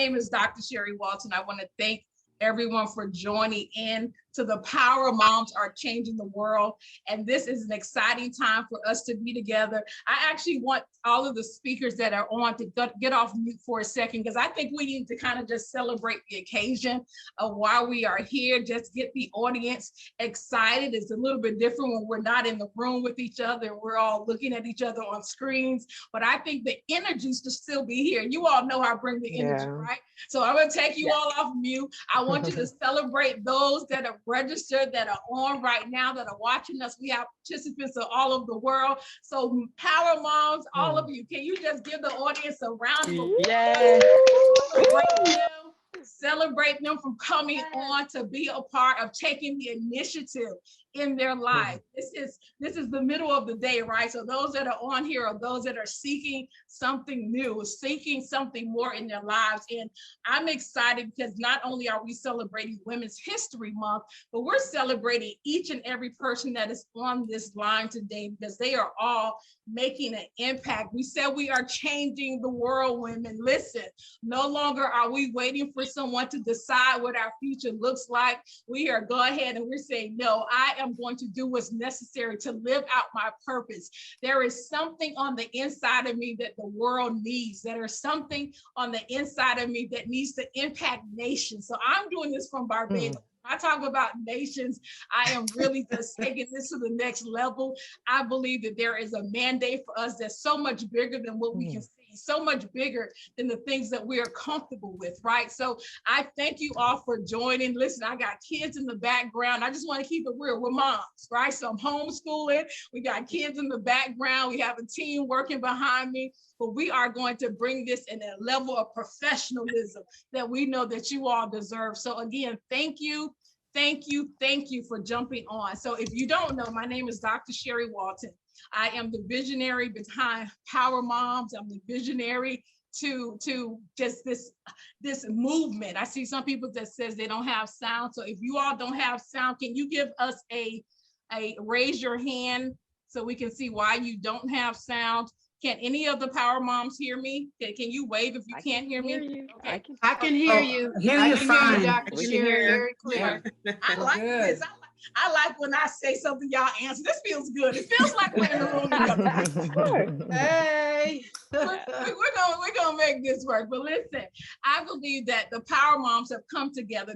name is Dr. Sherrie Walton. I want to thank everyone for joining in to the Power Moms Are Changing the World. And this is an exciting time for us to be together. I actually want all of the speakers that are on to get off mute for a second, because I think we need to kind of just celebrate the occasion of why we are here, just get the audience excited. It's a little bit different when we're not in the room with each other. We're all looking at each other on screens, but I think the energy should still be here. You all know I bring the energy, right? So I'm gonna take you all off mute. I want you to celebrate those that are registered, that are on right now, that are watching us. We have participants of all over the world. So Power Moms, all of you, can you just give the audience a round of applause? Celebrate them from coming on to be a part of taking the initiative in their life. This is the middle of the day, right? So those that are on here are those that are seeking something new, seeking something more in their lives. And I'm excited because not only are we celebrating Women's History Month, but we're celebrating each and every person that is on this line today, because they are all making an impact. We said we are changing the world, women. Listen, no longer are we waiting for someone to decide what our future looks like. We are go ahead and we're saying, no, I am going to do what's necessary to live out my purpose. There is something on the inside of me that the world needs. There is something on the inside of me that needs to impact nations. So I'm doing this from Barbados. I talk about nations. I am really just taking this to the next level. I believe that there is a mandate for us that's so much bigger than what we can see, so much bigger than the things that we are comfortable with, right? So I thank you all for joining. Listen, I got kids in the background. I just want to keep it real. We're moms, right? So I'm homeschooling. We got kids in the background. We have a team working behind me. But we are going to bring this in a level of professionalism that we know that you all deserve. So again, thank you for jumping on. So if you don't know, my name is Dr. Sherrie Walton. I am the visionary behind Power Moms. I'm the visionary to just this movement. I see some people that says they don't have sound. So if you all don't have sound, can you give us a raise your hand so we can see why you don't have sound? Can any of the Power Moms hear me? Can you wave if you can't hear me? Okay. I can hear you. Hear you fine. Dr. Sherrie, very clear. I like this. I like when I say something, y'all answer. This feels good. It feels like we're in the room together. Hey. we're gonna make this work. But listen, I believe that the Power Moms have come together.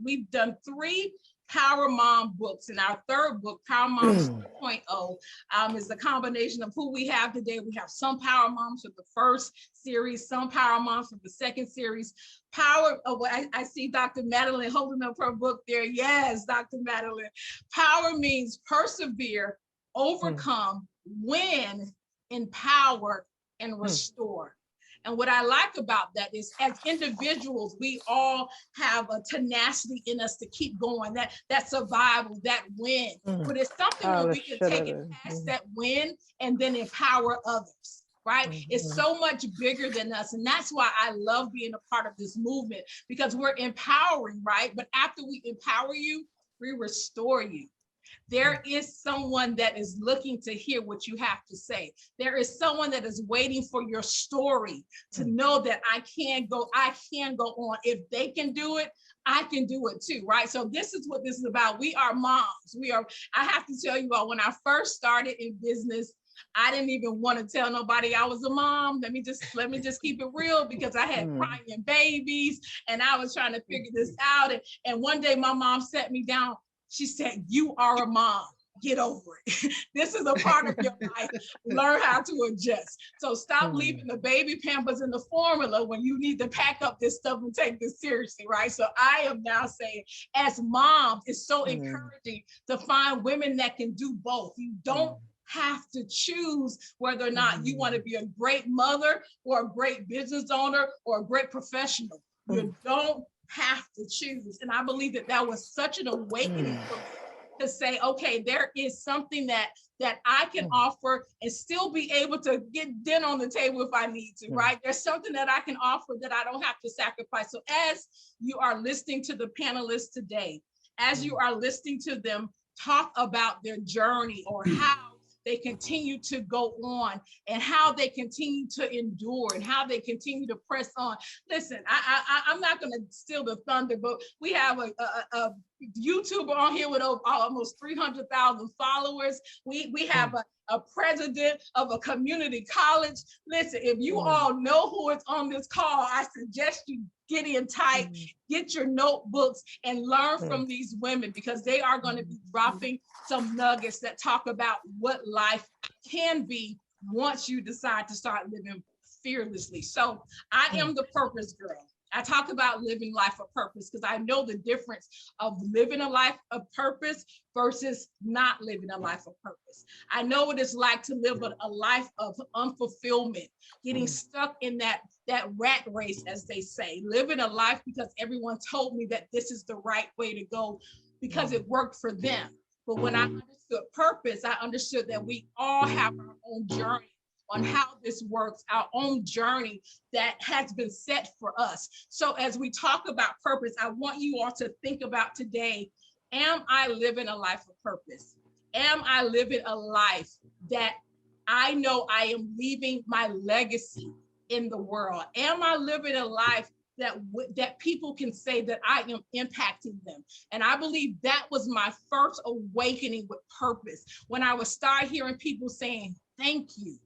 We've done 3 Power Mom books, and our 3rd book, Power Moms 2.0, is the combination of who we have today. We have some Power Moms for the 1st series, some Power Moms for the 2nd series. I see Dr. Madeline holding up her book there. Yes, Dr. Madeline. Power means persevere, overcome, win, empower, and restore. And what I like about that is, as individuals, we all have a tenacity in us to keep going, that survival, that win. But it's something where we can take it past that win and then empower others, right? It's so much bigger than us. And that's why I love being a part of this movement, because we're empowering, right? But after we empower you, we restore you. There is someone that is looking to hear what you have to say. There is someone that is waiting for your story to know that I can go on. If they can do it, I can do it too, right? So this is what this is about. We are moms. I have to tell you all, when I first started in business, I didn't even want to tell nobody I was a mom. Let me just keep it real, because I had crying babies and I was trying to figure this out. And one day my mom sat me down. She said, "You are a mom. Get over it. This is a part of your life. Learn how to adjust. So stop leaving the baby pampers in the formula when you need to pack up this stuff and take this seriously," right? So I am now saying, as moms, it's so encouraging to find women that can do both. You don't have to choose whether or not you want to be a great mother or a great business owner or a great professional. You don't have to choose. And I believe that was such an awakening for me to say, okay, there is something that I can offer and still be able to get dinner on the table if I need to, right? There's something that I can offer that I don't have to sacrifice. So as you are listening to the panelists today, as you are listening to them talk about their journey or how they continue to go on and how they continue to endure and how they continue to press on. Listen, I'm not going to steal the thunder, but we have a YouTuber on here with almost 300,000 followers. We have a president of a community college. Listen, if you all know who is on this call, I suggest you get in tight, get your notebooks and learn from these women, because they are going to be dropping some nuggets that talk about what life can be once you decide to start living fearlessly. So I am the purpose girl. I talk about living life of purpose because I know the difference of living a life of purpose versus not living a life of purpose. I know what it's like to live a life of unfulfillment, getting stuck in that rat race, as they say, living a life because everyone told me that this is the right way to go because it worked for them. But when I understood purpose, I understood that we all have our own journey on how this works, our own journey that has been set for us. So as we talk about purpose, I want you all to think about today, am I living a life of purpose? Am I living a life that I know I am leaving my legacy in the world? Am I living a life that people can say that I am impacting them? And I believe that was my first awakening with purpose, when I would start hearing people saying, thank you.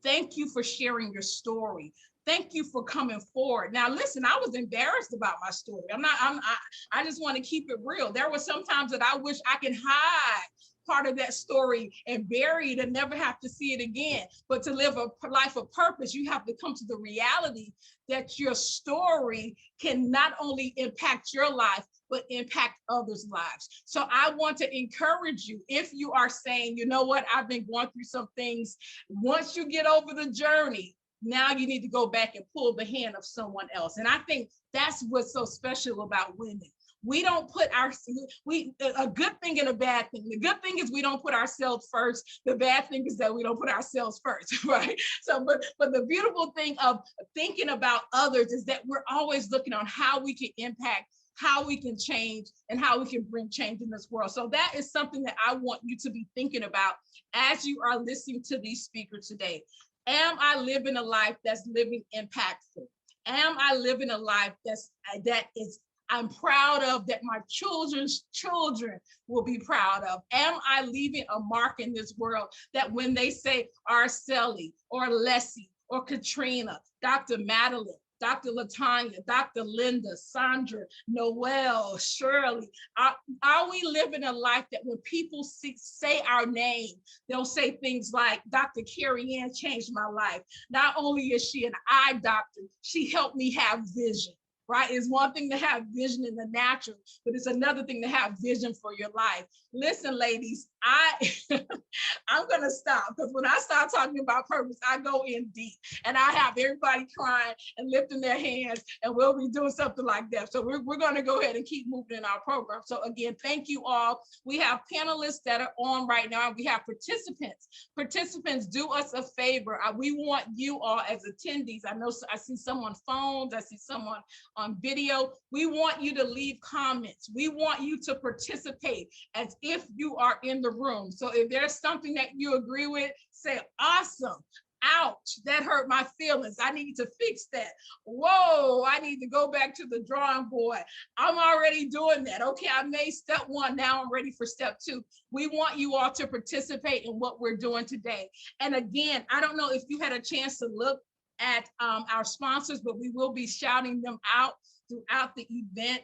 Thank you for sharing your story. Thank you for coming forward. Now, listen, I was embarrassed about my story. I just want to keep it real. There were some times that I wish I could hide part of that story and bury it and never have to see it again. But to live a life of purpose, you have to come to the reality that your story can not only impact your life, but impact others' lives. So I want to encourage you, if you are saying, you know what, I've been going through some things, once you get over the journey, now you need to go back and pull the hand of someone else. And I think that's what's so special about women. We don't put a good thing and a bad thing. The good thing is we don't put ourselves first. The bad thing is that we don't put ourselves first, right? So, but the beautiful thing of thinking about others is that we're always looking on how we can impact, how we can change, and how we can bring change in this world. So that is something that I want you to be thinking about as you are listening to these speakers today. Am I living a life that's living impactful? Am I living a life that is I'm proud of, that my children's children will be proud of? Am I leaving a mark in this world that when they say Araceli or Leslie or Katrina, Dr. Madeline, Dr. LaTonya, Dr. Linda, Sandra, Noelle, Shirley, are we living a life that when people say our name, they'll say things like, Dr. KerriAnn changed my life. Not only is she an eye doctor, she helped me have vision. Right? It's one thing to have vision in the natural, but it's another thing to have vision for your life. Listen, ladies, I'm going to stop, because when I start talking about purpose, I go in deep and I have everybody crying and lifting their hands, and we'll be doing something like that. So we're going to go ahead and keep moving in our program. So again, thank you all. We have panelists that are on right now. We have participants. Participants, do us a favor. We want you all as attendees. I see someone phones. I see someone on video. We want you to leave comments. We want you to participate as if you are in the room. So if there's something that you agree with, say, awesome. Ouch, that hurt my feelings. I need to fix that. Whoa, I need to go back to the drawing board. I'm already doing that. Okay, I made step one. Now I'm ready for step two. We want you all to participate in what we're doing today. And again, I don't know if you had a chance to look at our sponsors, but we will be shouting them out throughout the event.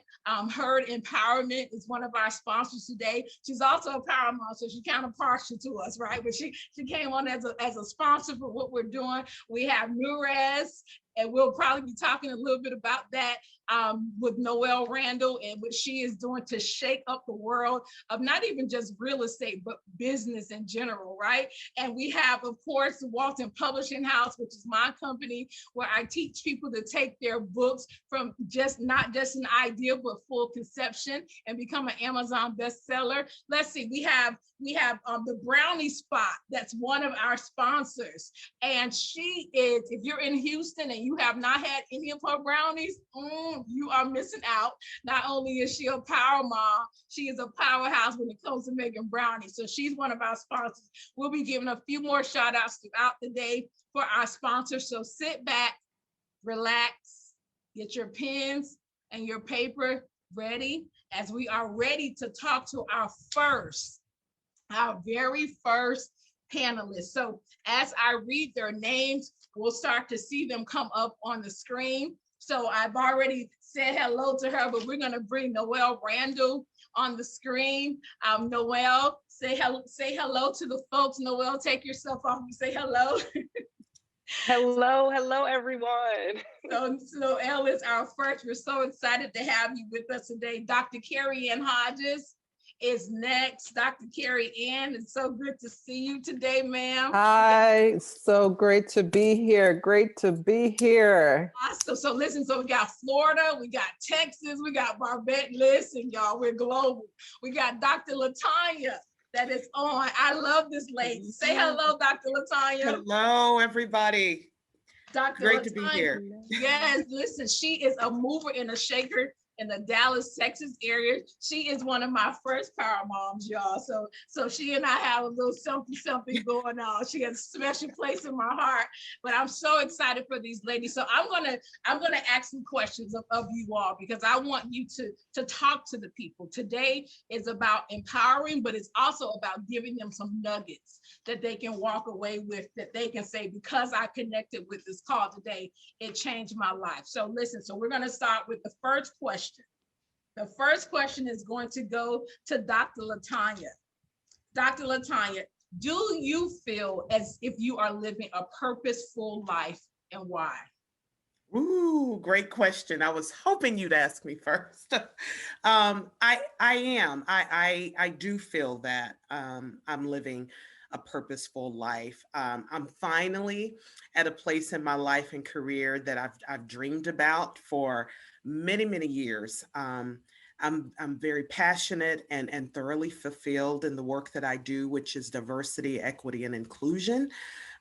Her Empowerment is one of our sponsors today. She's also a power mom, so she's kind of partial to us, right? But she came on as a sponsor for what we're doing. We have Nurez, and we'll probably be talking a little bit about that with Noelle Randall and what she is doing to shake up the world of not even just real estate, but business in general, right? And we have, of course, the Walton Publishing House, which is my company, where I teach people to take their books from not just an idea, but full conception and become an Amazon bestseller. Let's see, we have the Brownie Spot. That's one of our sponsors. And she is, if you're in Houston and you have not had any of her brownies, you are missing out. Not only is she a power mom, she is a powerhouse when it comes to making brownies. So she's one of our sponsors. We'll be giving a few more shout outs throughout the day for our sponsors. So sit back, relax, get your pens and your paper ready as we are ready to talk to our very first panelists. So as I read their names, we'll start to see them come up on the screen. So I've already said hello to her, but we're going to bring Noelle Randall on the screen. Noelle, say hello to the folks. Noelle, take yourself off and say hello. Hello, everyone. So Noelle is our first. We're so excited to have you with us today. Dr. KerriAnn Hodges is next. Dr. KerriAnn, it's so good to see you today, ma'am. Hi, so great to be here. Great to be here. Awesome. So listen, so we got Florida, we got Texas, we got Barbados. Listen, y'all, we're global. We got Dr. LaTonya that is on. I love this lady. Say hello, Dr. LaTonya. Hello, everybody. Dr. Great LaTonya, to be here. Yes, listen, she is a mover and a shaker in the Dallas, Texas area. She is one of my first power moms, y'all. So she and I have a little something going on. She has a special place in my heart, but I'm so excited for these ladies. So I'm gonna ask some questions of you all because I want you to talk to the people. Today is about empowering, but it's also about giving them some nuggets that they can walk away with, that they can say, because I connected with this call today, it changed my life. So listen, so we're gonna start with the first question. The first question is going to go to Dr. LaTonya. Dr. LaTonya, do you feel as if you are living a purposeful life, and why? Ooh, great question. I was hoping you'd ask me first. I am. I do feel that I'm living a purposeful life. I'm finally at a place in my life and career that I've dreamed about for many years. I'm very passionate and thoroughly fulfilled in the work that I do, which is diversity, equity, and inclusion.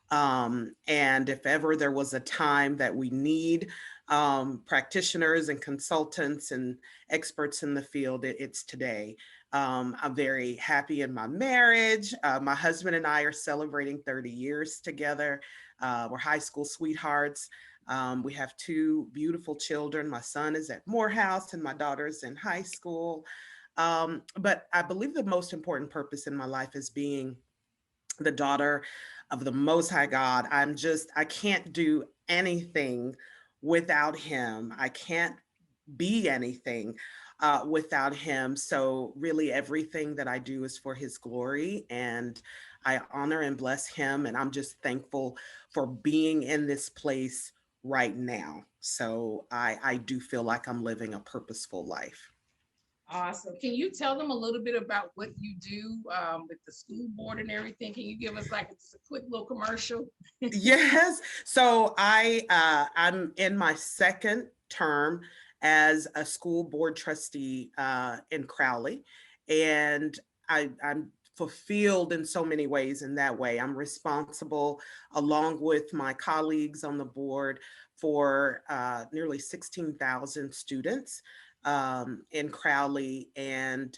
And if ever there was a time that we need practitioners and consultants and experts in the field, it's today. I'm very happy in my marriage. My husband and I are celebrating 30 years together. We're high school sweethearts. We have two beautiful children. My son is at Morehouse and my daughter's in high school. But I believe the most important purpose in my life is being the daughter of the Most High God. I can't do anything without him. I can't be anything without him. So really everything that I do is for his glory, and I honor and bless him. And I'm just thankful for being in this place right now. So I do feel like I'm living a purposeful life. Awesome. Can you tell them a little bit about what you do with the school board and everything? Can you give us like just a quick little commercial? Yes. So I'm in my second term as a school board trustee in Crowley, and I'm fulfilled in so many ways in that way. I'm responsible, along with my colleagues on the board, for nearly 16,000 students in Crowley, and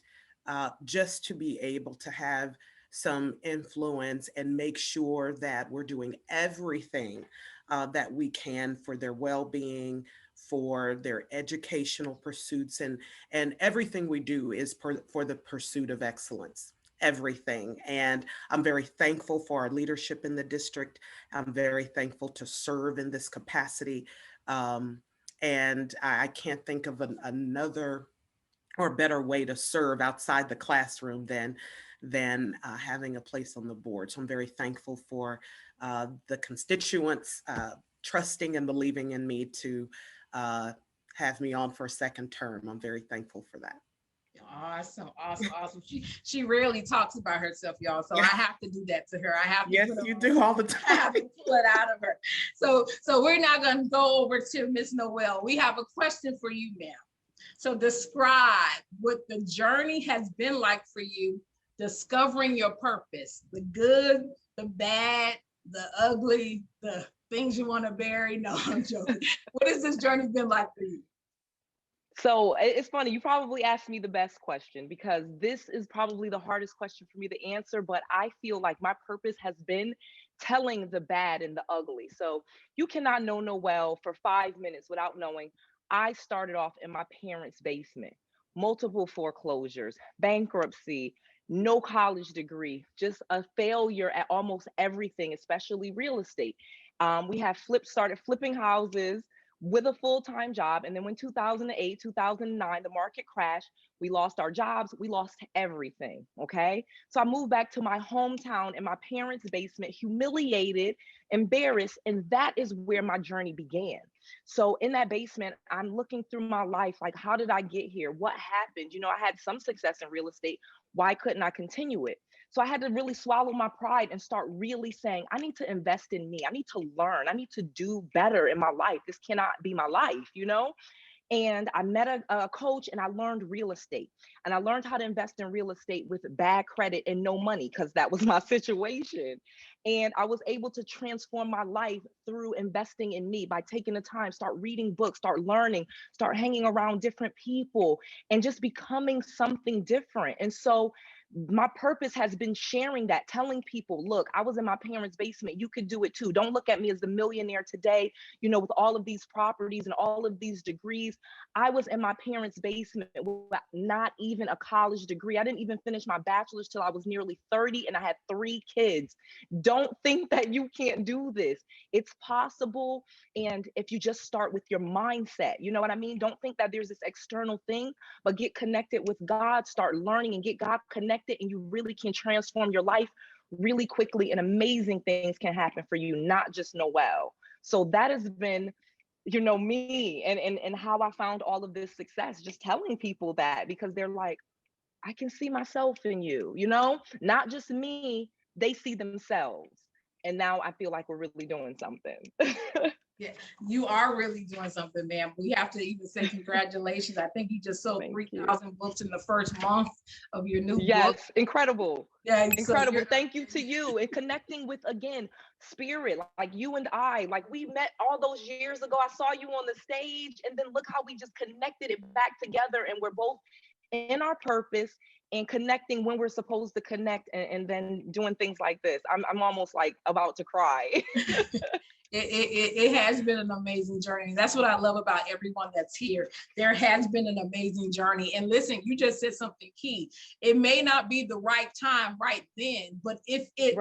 just to be able to have some influence and make sure that we're doing everything that we can for their well-being, for their educational pursuits, and everything we do is for the pursuit of excellence. Everything. And I'm very thankful for our leadership in the district. I'm very thankful to serve in this capacity. And I can't think of another or better way to serve outside the classroom than having a place on the board. So I'm very thankful for the constituents trusting and believing in me to have me on for a second term. I'm very thankful for that. Awesome. She rarely talks about herself, y'all. So yeah. I have to do that to her. I have to. Yes, you do all the time. I have to pull it out of her. So we're now going to go over to Miss Noelle. We have a question for you, ma'am. So describe what the journey has been like for you, discovering your purpose, the good, the bad, the ugly, the things you want to bury? No, I'm joking. What has this journey been like for you? So it's funny, you probably asked me the best question because this is probably the hardest question for me to answer, but I feel like my purpose has been telling the bad and the ugly. So you cannot know Noelle for 5 minutes without knowing I started off in my parents' basement, multiple foreclosures, bankruptcy, no college degree, just a failure at almost everything, especially real estate. We have started flipping houses with a full-time job. And then when 2008, 2009, the market crashed, we lost our jobs, we lost everything, okay? So I moved back to my hometown in my parents' basement, humiliated, embarrassed, and that is where my journey began. So in that basement, I'm looking through my life, like, how did I get here? What happened? You know, I had some success in real estate. Why couldn't I continue it? So I had to really swallow my pride and start really saying, I need to invest in me. I need to learn. I need to do better in my life. This cannot be my life, you know? And I met a coach and I learned real estate. And I learned how to invest in real estate with bad credit and no money because that was my situation. And I was able to transform my life through investing in me by taking the time, start reading books, start learning, start hanging around different people, and just becoming something different. And so my purpose has been sharing that, telling people, look, I was in my parents' basement. You could do it too. Don't look at me as the millionaire today, you know, with all of these properties and all of these degrees. I was in my parents' basement with not even a college degree. I didn't even finish my bachelor's till I was nearly 30 and I had 3 kids. Don't think that you can't do this. It's possible. And if you just start with your mindset, you know what I mean? Don't think that there's this external thing, but get connected with God, start learning and get God connected, and you really can transform your life really quickly, and amazing things can happen for you, not just Noelle. So that has been, you know, me and how I found all of this success, just telling people that, because they're like, I can see myself in you, you know, not just me, they see themselves. And now I feel like we're really doing something. Yeah, you are really doing something, ma'am. We have to even say congratulations. I think you just sold 3,000 books in the first month of your new book. Yes, incredible. Yeah, incredible. Thank you to you, and connecting with, again, spirit, like you and I, like we met all those years ago. I saw you on the stage, and then look how we just connected it back together, and we're both in our purpose and connecting when we're supposed to connect, and then doing things like this. I'm almost like about to cry. It has been an amazing journey. That's what I love about everyone that's here. There has been an amazing journey. And listen, you just said something key. It may not be the right time right then, but if it's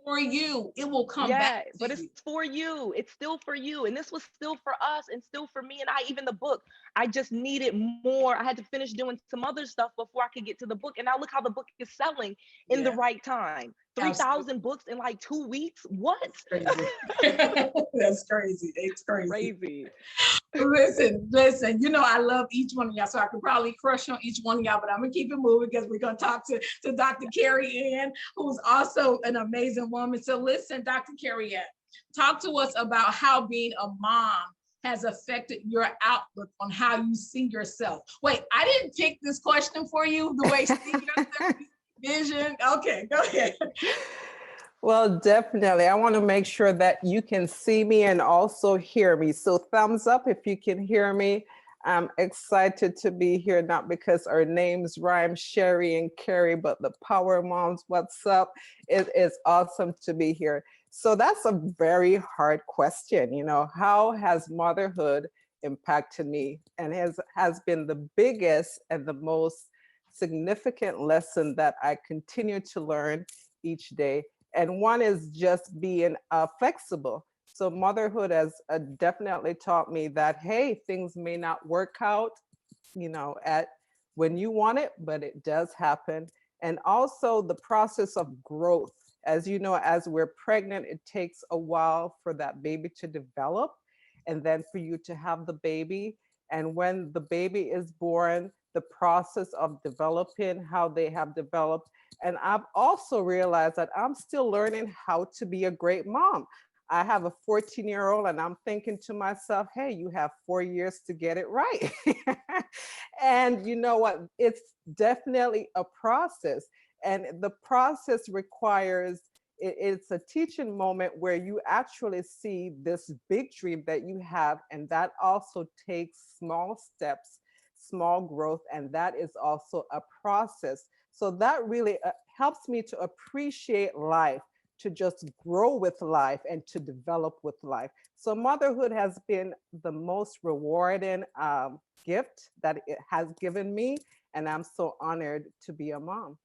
for you, it will come back. But it's for you. It's still for you. And this was still for us and still for me. And even the book, I just needed more. I had to finish doing some other stuff before I could get to the book. And now look how the book is selling in the right time. 3,000 books in like 2 weeks. What? That's crazy. That's crazy. It's crazy. Crazy. Listen, you know, I love each one of y'all, so I could probably crush on each one of y'all, but I'm gonna keep it moving because we're gonna talk to Dr. KerriAnn, who's also an amazing woman. So listen, Dr. KerriAnn, talk to us about how being a mom has affected your outlook on how you see yourself. Wait, I didn't pick this question for you, the way see yourself, vision. Okay, go ahead. Well, definitely. I want to make sure that you can see me and also hear me. So thumbs up if you can hear me. I'm excited to be here, not because our names rhyme, Sherrie and Kerri, but the P.O.W.E.R Moms, what's up? It is awesome to be here. So that's a very hard question. You know, how has motherhood impacted me? And has been the biggest and the most significant lesson that I continue to learn each day. And one is just being flexible. So motherhood has definitely taught me that, hey, things may not work out, you know, at when you want it, but it does happen. And also the process of growth. As you know, as we're pregnant, it takes a while for that baby to develop and then for you to have the baby. And when the baby is born, the process of developing, how they have developed. And I've also realized that I'm still learning how to be a great mom. I have a 14-year-old and I'm thinking to myself, hey, you have 4 years to get it right. And you know what? It's definitely a process. And the process requires it's a teaching moment where you actually see this big dream that you have, and that also takes small steps, small growth, and that is also a process. So that really helps me to appreciate life, to just grow with life and to develop with life. So motherhood has been the most rewarding gift that it has given me, and I'm so honored to be a mom.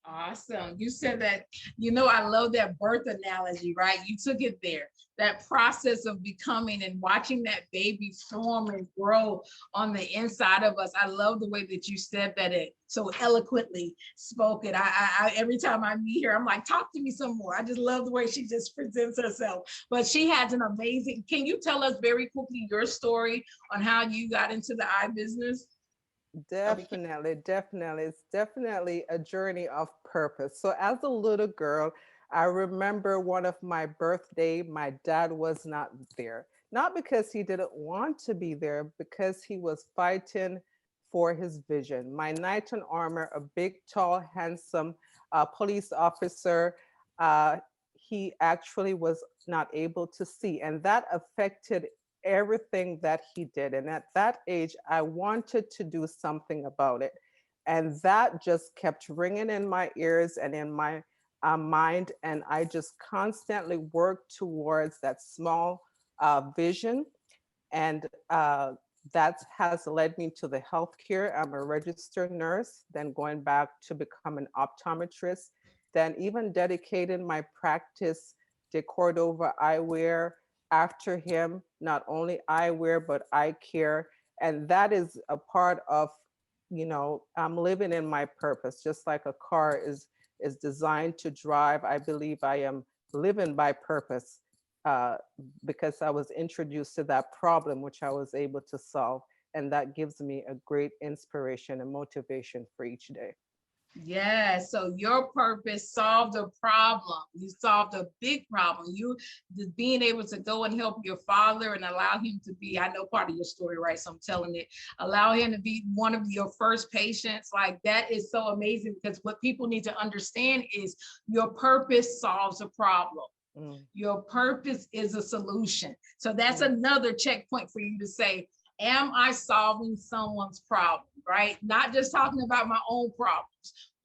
Awesome. You said that, I love that birth analogy, right? You took it there. That process of becoming and watching that baby form and grow on the inside of us. I love the way that you said that, it so eloquently spoken. I every time I meet her, I'm like, talk to me some more. I just love the way she just presents herself. But she has an amazing, can you tell us very quickly your story on how you got into the eye business? Definitely, definitely. It's definitely a journey of purpose. So as a little girl, I remember one of my birthday, my dad was not there. Not because he didn't want to be there, because he was fighting for his vision. My knight in armor, a big, tall, handsome police officer, he actually was not able to see. And that affected everything that he did. And at that age, I wanted to do something about it. And that just kept ringing in my ears and in my mind. And I just constantly worked towards that small vision. And that has led me to the healthcare. I'm a registered nurse, then going back to become an optometrist, then even dedicated my practice to Cordova Eyewear after him, not only eyewear, but eye care. And that is a part of, I'm living in my purpose, just like a car is designed to drive. I believe I am living by purpose because I was introduced to that problem, which I was able to solve. And that gives me a great inspiration and motivation for each day. Yeah, so your purpose solved a problem. You solved a big problem. You just being able to go and help your father and allow him to be, I know part of your story, right? So I'm telling it, allow him to be one of your first patients. Like that is so amazing, because what people need to understand is your purpose solves a problem. Your purpose is a solution. So that's another checkpoint for you to say, am I solving someone's problem, right? Not just talking about my own problems.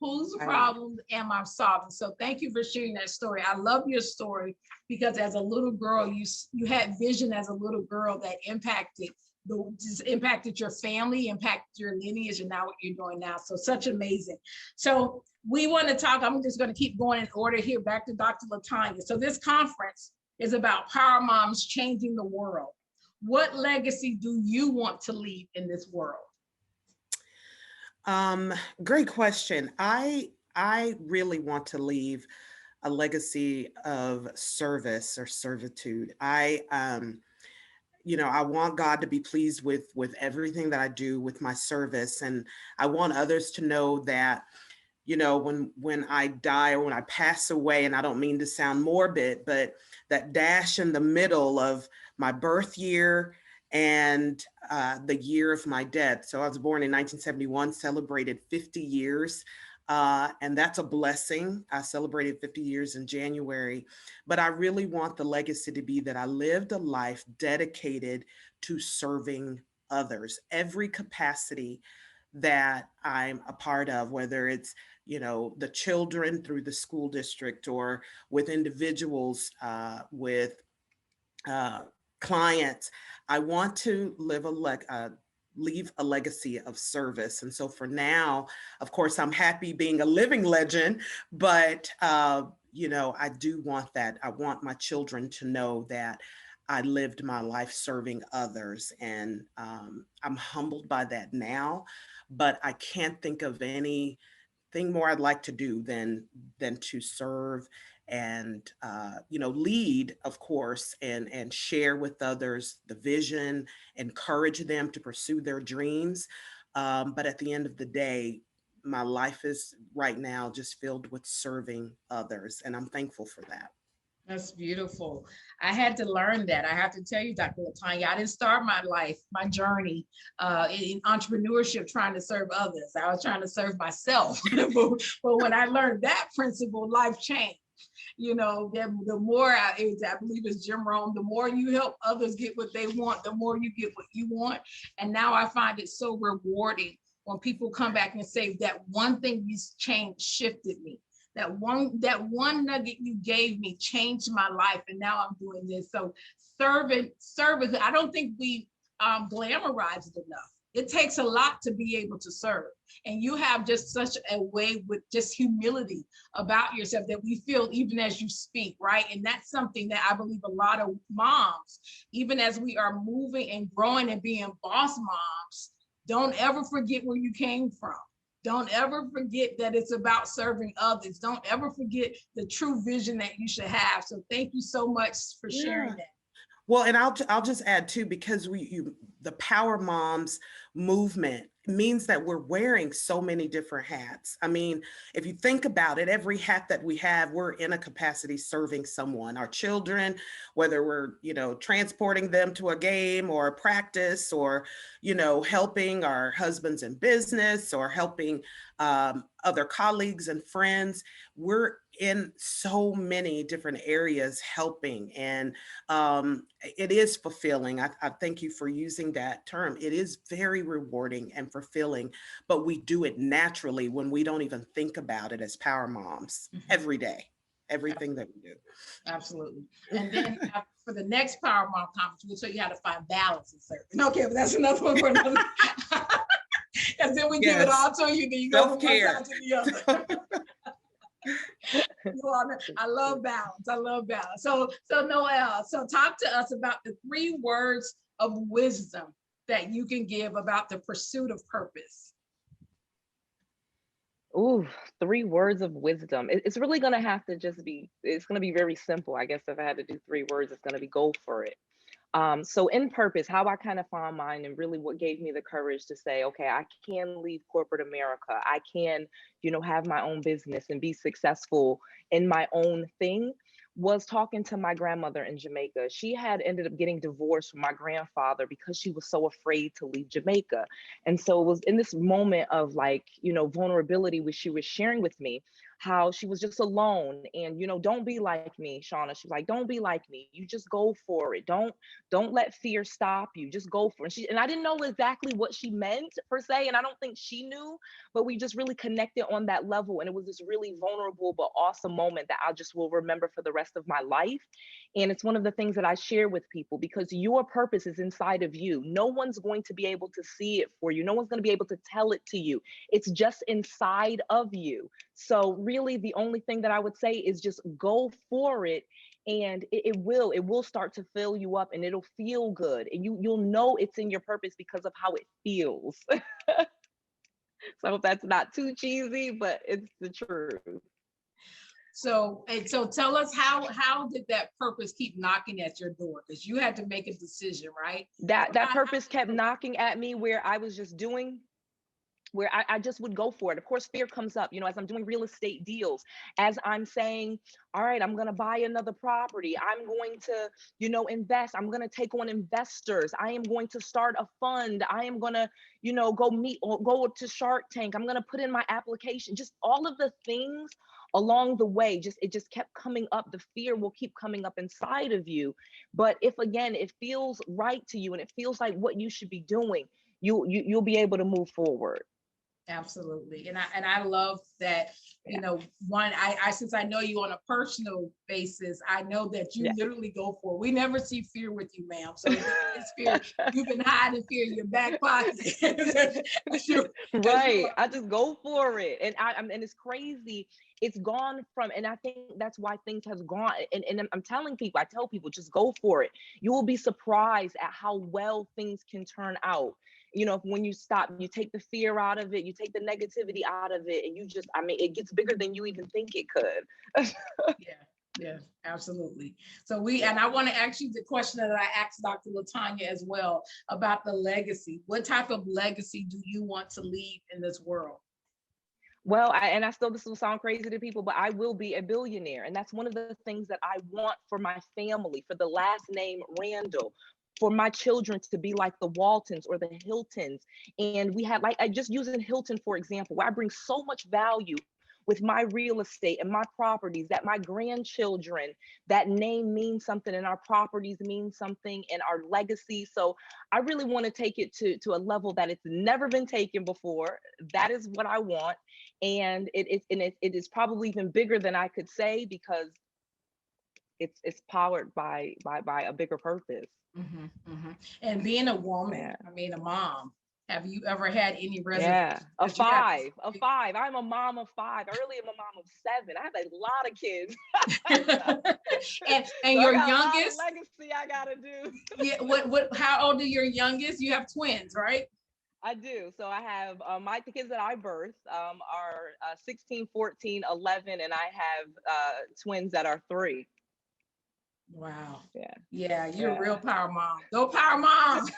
Whose problems am I solving? So thank you for sharing that story. I love your story because as a little girl, you had vision as a little girl that impacted your family, impacted your lineage, and now what you're doing now. So such amazing. So we want to talk, I'm just going to keep going in order here, back to Dr. LaTonya. So this conference is about Power Moms changing the world. What legacy do you want to leave in this world? Great question. I really want to leave a legacy of service or servitude. I want God to be pleased with everything that I do with my service. And I want others to know that, when I die or when I pass away, and I don't mean to sound morbid, but that dash in the middle of my birth year and the year of my death. So I was born in 1971, celebrated 50 years. And that's a blessing. I celebrated 50 years in January, but I really want the legacy to be that I lived a life dedicated to serving others, every capacity that I'm a part of, whether it's, the children through the school district or with individuals, with clients. I want to leave a legacy of service. And so for now, of course, I'm happy being a living legend, but, I do want that. I want my children to know that I lived my life serving others. And I'm humbled by that now, but I can't think of anything more I'd like to do than to serve and lead, of course, and share with others the vision, encourage them to pursue their dreams. But at the end of the day, my life is right now just filled with serving others, and I'm thankful for that. That's beautiful. I had to learn that. I have to tell you, Dr. LaTonya, I didn't start my life, my journey in entrepreneurship trying to serve others. I was trying to serve myself. But when I learned that principle, life changed. You know, the more I believe it's Jim Rome, the more you help others get what they want, the more you get what you want. And now I find it so rewarding when people come back and say that one thing you changed shifted me. That one nugget you gave me changed my life, and now I'm doing this. So service, I don't think we glamorize it enough. It takes a lot to be able to serve. And you have just such a way with just humility about yourself that we feel even as you speak, right? And that's something that I believe a lot of moms, even as we are moving and growing and being boss moms, don't ever forget where you came from. Don't ever forget that it's about serving others. Don't ever forget the true vision that you should have. So thank you so much for sharing that. Well, and I'll just add too, because the Power Moms movement means that we're wearing so many different hats. I mean, if you think about it, every hat that we have, we're in a capacity serving someone, our children, whether we're, transporting them to a game or a practice, or, helping our husbands in business, or helping other colleagues and friends. We're in so many different areas helping, and it is fulfilling. I thank you for using that term. It is very rewarding and fulfilling, but we do it naturally when we don't even think about it as Power Moms every day, everything that we do. Absolutely. And then for the next Power Mom conference, we'll show you how to find balance in serving. Okay, but that's another one for another. Because then we give it all to you, then you go from one side to the other. I love balance. I love balance. So Noelle, so talk to us about the 3 words of wisdom that you can give about the pursuit of purpose. Ooh, 3 words of wisdom. It's really going to have to it's going to be very simple. I guess if I had to do 3 words, it's going to be go for it. So in purpose, how I kind of found mine, and really what gave me the courage to say, okay, I can leave corporate America. I can, have my own business and be successful in my own thing, was talking to my grandmother in Jamaica. She had ended up getting divorced from my grandfather because she was so afraid to leave Jamaica. And so it was in this moment of vulnerability, which she was sharing with me, how she was just alone. And, don't be like me, Shauna. She's like, don't be like me. You just go for it. Don't let fear stop you. Just go for it. And I didn't know exactly what she meant per se. And I don't think she knew, but we just really connected on that level. And it was this really vulnerable, but awesome moment that I just will remember for the rest of my life. And it's one of the things that I share with people, because your purpose is inside of you. No one's going to be able to see it for you. No one's going to be able to tell it to you. It's just inside of you. So really the only thing that I would say is just go for it, and it will start to fill you up, and it'll feel good, and you'll know it's in your purpose because of how it feels. So I hope that's not too cheesy, but it's the truth. So tell us, how did that purpose keep knocking at your door? Because you had to make a decision, right? That purpose kept knocking at me, where I was just doing, where I just would go for it. Of course, fear comes up, as I'm doing real estate deals, as I'm saying, all right, I'm going to buy another property. I'm going to, invest. I'm going to take on investors. I am going to start a fund. I am going to, go to Shark Tank. I'm going to put in my application. Just all of the things along the way, it just kept coming up. The fear will keep coming up inside of you. But if, again, it feels right to you and it feels like what you should be doing, you'll be able to move forward. Absolutely. And I love that, since I know you on a personal basis, I know that you literally go for it. We never see fear with you, ma'am. So it's fear. You've been hiding fear in your back pocket. Right. I just go for it. And and it's crazy. It's gone from, and I think that's why things have gone. And I'm telling people, I tell people, just go for it. You will be surprised at how well things can turn out. When you stop, you take the fear out of it, you take the negativity out of it, and it gets bigger than you even think it could. Yeah, absolutely. So I want to ask you the question that I asked Dr. LaTonya as well about the legacy. What type of legacy do you want to leave in this world? Well, this will sound crazy to people, but I will be a billionaire. And that's one of the things that I want for my family, for the last name Randall, for my children to be like the Waltons or the Hiltons. And we had, just using Hilton, for example, where I bring so much value with my real estate and my properties, that my grandchildren, that name means something and our properties mean something and our legacy. So I really want to take it to a level that it's never been taken before. That is what I want. And it is probably even bigger than I could say, because it's powered by a bigger purpose. And being a woman, Yeah. I mean, a mom, have you ever had any reservations? Yeah, a five. I'm a mom of 5. Early, I'm a mom of 7. I have a lot of kids. and So your I got youngest a lot of legacy I gotta do. Yeah, how old are your youngest? You have twins, right? I do. So I have the kids that I birthed are 16, 14, 11, and I have twins that are 3. Wow. Yeah, you're a real power mom. Go power mom.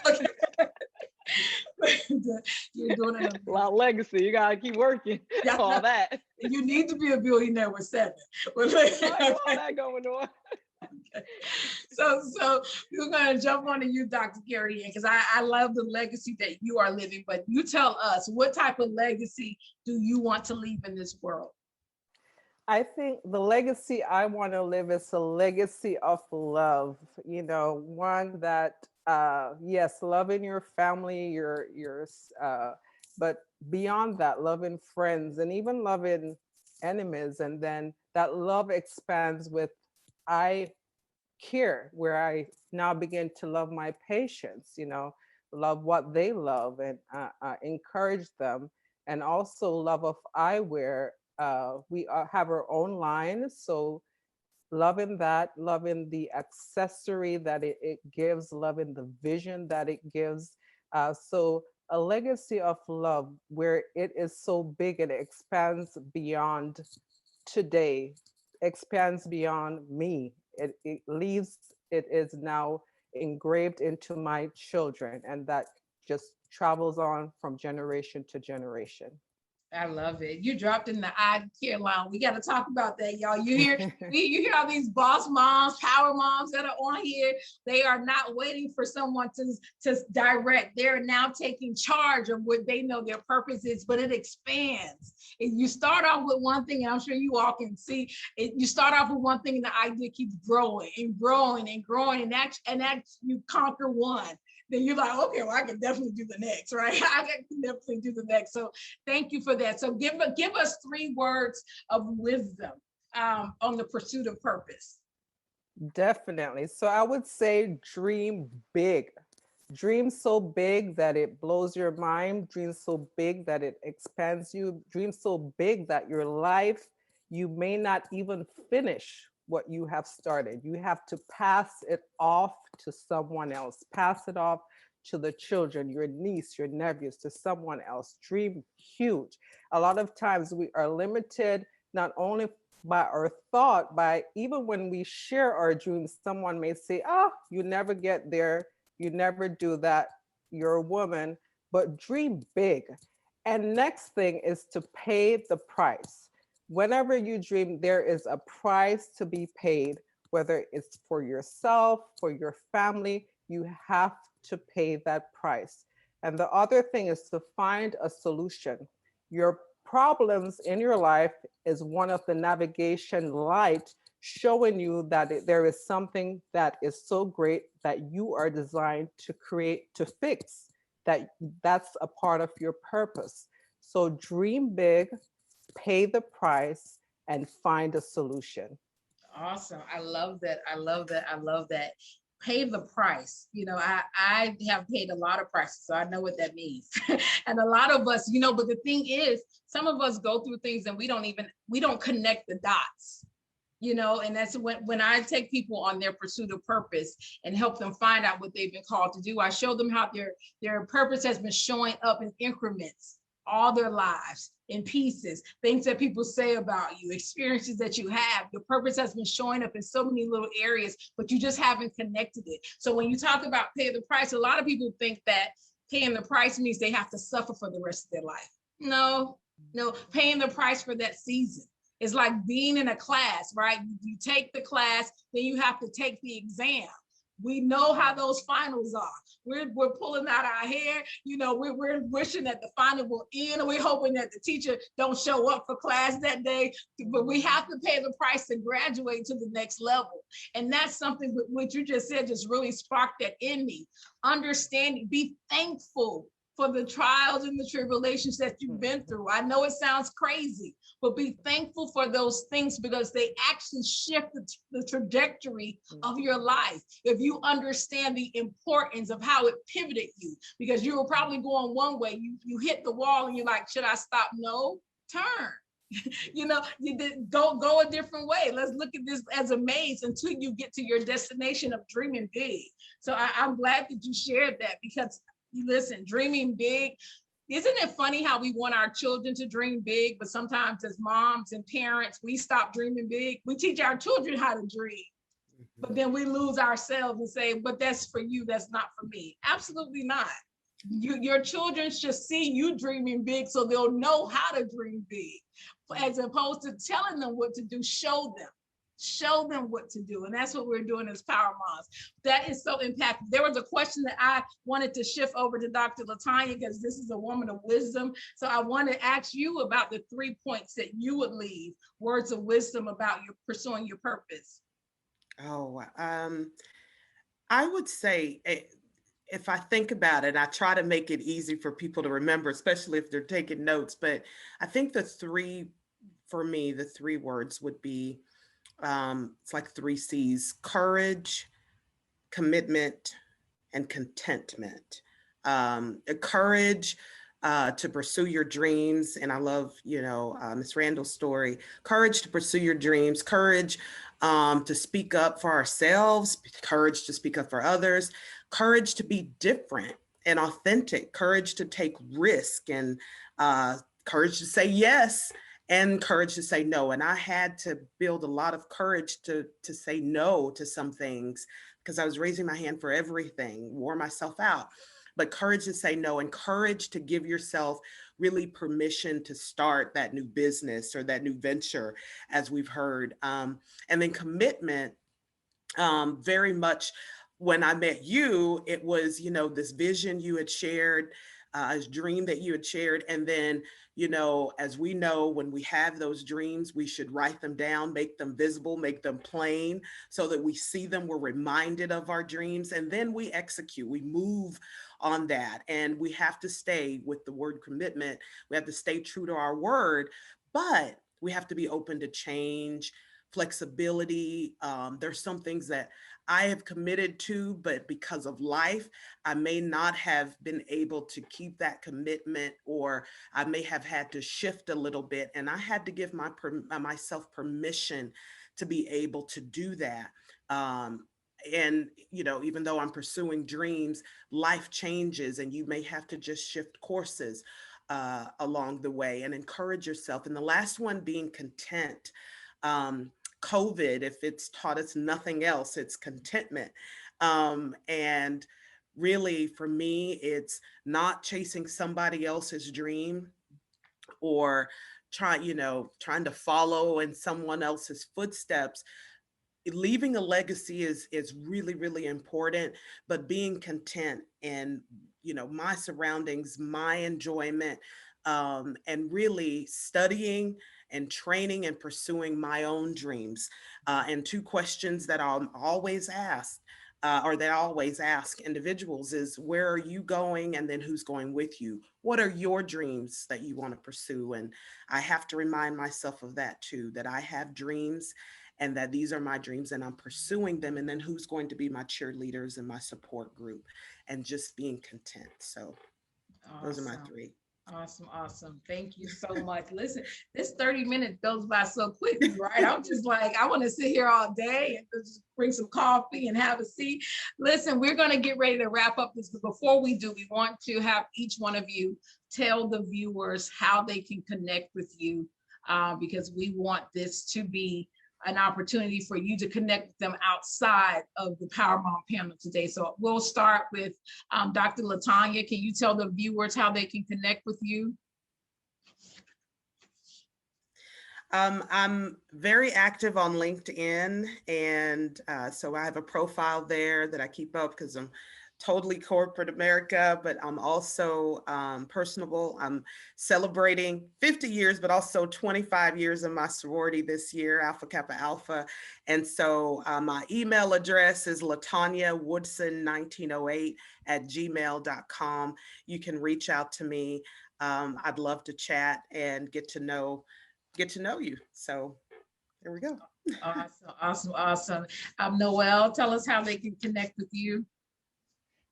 You're doing it. A lot of legacy. You gotta keep working. Yeah. All that. You need to be a billionaire with 7. All that going on. So we're going to jump on to you, Dr. KerriAnn, because I love the legacy that you are living. But you tell us, what type of legacy do you want to leave in this world? I think the legacy I want to live is a legacy of love, one that, yes, loving your family, but beyond that, loving friends and even loving enemies. And then that love expands with, I care, where I now begin to love my patients, love what they love and encourage them. And also love of eyewear. We have our own line, so loving that, loving the accessory that it gives, loving the vision that it gives. So a legacy of love where it is so big and it expands beyond today, expands beyond me. It is now engraved into my children, and that just travels on from generation to generation. I love it. You dropped in the I care line. We got to talk about that, y'all. You hear all these boss moms, power moms that are on here. They are not waiting for someone to direct. They're now taking charge of what they know their purpose is, but it expands. And you start off with one thing, and I'm sure you all can see it. You start off with one thing, and the idea keeps growing and growing and growing, and that you conquer one. Then you're like, okay, well, I can definitely do the next, right? I can definitely do the next. So thank you for that. So give us 3 words of wisdom on the pursuit of purpose. Definitely. So I would say dream big. Dream so big that it blows your mind. Dream so big that it expands you. Dream so big that your life, you may not even finish what you have started. You have to pass it off to someone else, pass it off to the children, your niece, your nephews, to someone else. Dream huge. A lot of times we are limited not only by our thought, by even when we share our dreams, someone may say, oh, you never get there, you never do that, you're a woman, but dream big. And next thing is to pay the price. Whenever you dream, there is a price to be paid, whether it's for yourself, for your family, you have to pay that price. And the other thing is to find a solution. Your problems in your life is one of the navigation light showing you that there is something that is so great that you are designed to create, to fix, that's a part of your purpose. So dream big, pay the price, and find a solution. Awesome. I love that. I love that. I love that. Pay the price. I have paid a lot of prices, so I know what that means. And a lot of us, but the thing is, some of us go through things and we don't connect the dots, and that's when I take people on their pursuit of purpose and help them find out what they've been called to do. I show them how their purpose has been showing up in increments all their lives, in pieces, things that people say about you, experiences that you have. Your purpose has been showing up in so many little areas, but you just haven't connected it. So when you talk about pay the price, a lot of people think that paying the price means they have to suffer for the rest of their life. No, paying the price for that season. It's like being in a class, right? You take the class, then you have to take the exam. We know how those finals are, we're pulling out our hair. You know, we're wishing that the final will end, and we're hoping that the teacher don't show up for class that day. But we have to pay the price to graduate to the next level. And that's something what you just said just really sparked that in me. Understanding, be thankful for the trials and the tribulations that you've been through. I know it sounds crazy, but be thankful for those things because they actually shift the trajectory of your life. If you understand the importance of how it pivoted you, because you were probably going one way, you hit the wall and you're like, should I stop? No, turn. You know, you did go a different way. Let's look at this as a maze until you get to your destination of dreaming big. So I'm glad that you shared that, because listen, dreaming big. Isn't it funny how we want our children to dream big, but sometimes as moms and parents, we stop dreaming big. We teach our children how to dream, but then we lose ourselves and say, but that's for you, that's not for me. Absolutely not. Your children should see you dreaming big so they'll know how to dream big, as opposed to telling them what to do. Show them what to do. And that's what we're doing as Power Moms. That is so impactful. There was a question that I wanted to shift over to Dr. LaTonya, because this is a woman of wisdom. So I want to ask you about the 3 points that you would leave, words of wisdom about your pursuing your purpose. Oh, I would say, if I think about it, I try to make it easy for people to remember, especially if they're taking notes. But I think the three words would be, it's like 3 C's: courage, commitment, and contentment. Courage to pursue your dreams. And I love, Miss Randall's story. Courage to pursue your dreams, courage to speak up for ourselves, courage to speak up for others, courage to be different and authentic, courage to take risk, and courage to say yes, and courage to say no. And I had to build a lot of courage to say no to some things, because I was raising my hand for everything, wore myself out. But courage to say no, and courage to give yourself really permission to start that new business or that new venture, as we've heard. And then commitment, very much when I met you, it was, this vision you had shared, a dream that you had shared. And then, as we know, when we have those dreams, we should write them down, make them visible, make them plain, so that we see them, we're reminded of our dreams, and then we execute, we move on that. And we have to stay with the word commitment. We have to stay true to our word, but we have to be open to change, flexibility. There's some things that I have committed to, but because of life, I may not have been able to keep that commitment, or I may have had to shift a little bit. And I had to give myself permission to be able to do that. And, even though I'm pursuing dreams, life changes, and you may have to just shift courses along the way, and encourage yourself. And the last one being content. COVID, if it's taught us nothing else, it's contentment. And really, for me, it's not chasing somebody else's dream, or trying to follow in someone else's footsteps. Leaving a legacy is really, really important, but being content in, my surroundings, my enjoyment, and really studying and training and pursuing my own dreams. And 2 questions that I'm always asked, or that I always ask individuals, is where are you going? And then who's going with you? What are your dreams that you want to pursue? And I have to remind myself of that too, that I have dreams, and that these are my dreams and I'm pursuing them. And then who's going to be my cheerleaders and my support group, and just being content. So those are my 3. Awesome. Thank you so much. Listen, this 30 minutes goes by so quickly, right? I'm just like, I want to sit here all day and just bring some coffee and have a seat. Listen, we're going to get ready to wrap up this, but before we do, we want to have each one of you tell the viewers how they can connect with you, because we want this to be an opportunity for you to connect with them outside of the Power Mom panel today. So we'll start with Dr. LaTonya. Can you tell the viewers how they can connect with you? I'm very active on LinkedIn, and so I have a profile there that I keep up, because I'm totally corporate America, but I'm also personable. I'm celebrating 50 years, but also 25 years of my sorority this year, Alpha Kappa Alpha. And so my email address is LaTonya Woodson1908@gmail.com. You can reach out to me. I'd love to chat and get to know you. So there we go. Awesome, awesome, awesome. Noelle, tell us how they can connect with you.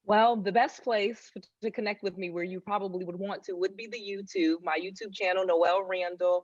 Well, the best place to connect with me where you probably would want to would be the YouTube. My YouTube channel, Noelle Randall,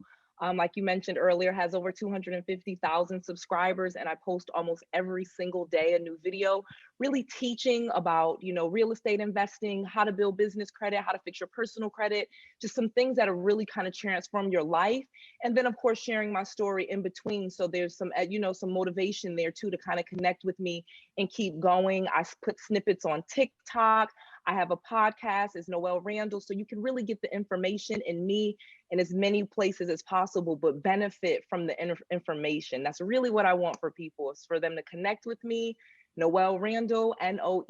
like you mentioned earlier, has over 250,000 subscribers, and I post almost every single day a new video, really teaching about, real estate investing, how to build business credit, how to fix your personal credit, just some things that are really kind of transform your life. And then of course, sharing my story in between. So there's some, some motivation there too, to kind of connect with me and keep going. I put snippets on TikTok. I have a podcast, it's Noelle Randall. So you can really get the information in me in as many places as possible, but benefit from the information. That's really what I want for people, is for them to connect with me. Noelle Randall, Noelle,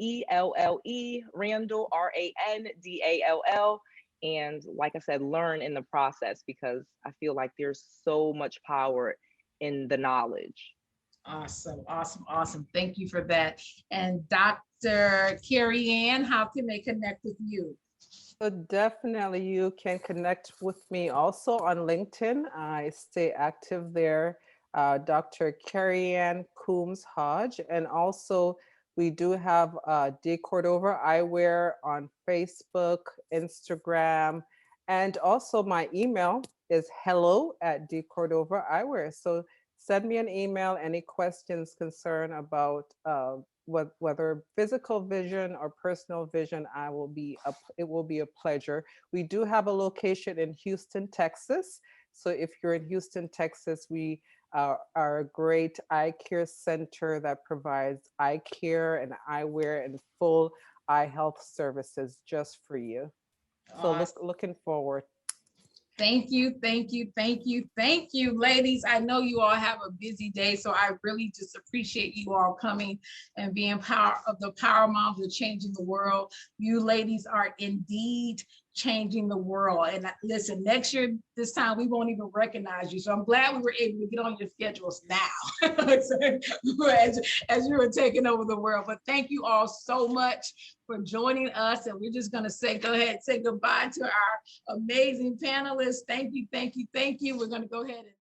Randall, Randall. And like I said, learn in the process, because I feel like there's so much power in the knowledge. Awesome, awesome, awesome. Thank you for that. And Dr. KerriAnn, how can they connect with you? So definitely you can connect with me also on LinkedIn. I stay active there, Dr. Kerrian Hodge. And also we do have P.O.W.E.R Eyewear on Facebook, Instagram, and also my email is hello@P.O.W.E.R Eyewear. So send me an email, any questions, concern about whether physical vision or personal vision. It will be a pleasure. We do have a location in Houston, Texas. So if you're in Houston, Texas, we are a great eye care center that provides eye care and eyewear and full eye health services just for you. So looking forward. Thank you, thank you, thank you, thank you, ladies. I know you all have a busy day, so I really just appreciate you all coming and being part of the Power Moms of Changing the World. You ladies are indeed changing the world. And listen, next year, this time, we won't even recognize you. So I'm glad we were able to get on your schedules now as you were taking over the world. But thank you all so much for joining us. And we're just gonna go ahead and say goodbye to our amazing panelists. Thank you, thank you, thank you. We're gonna go ahead and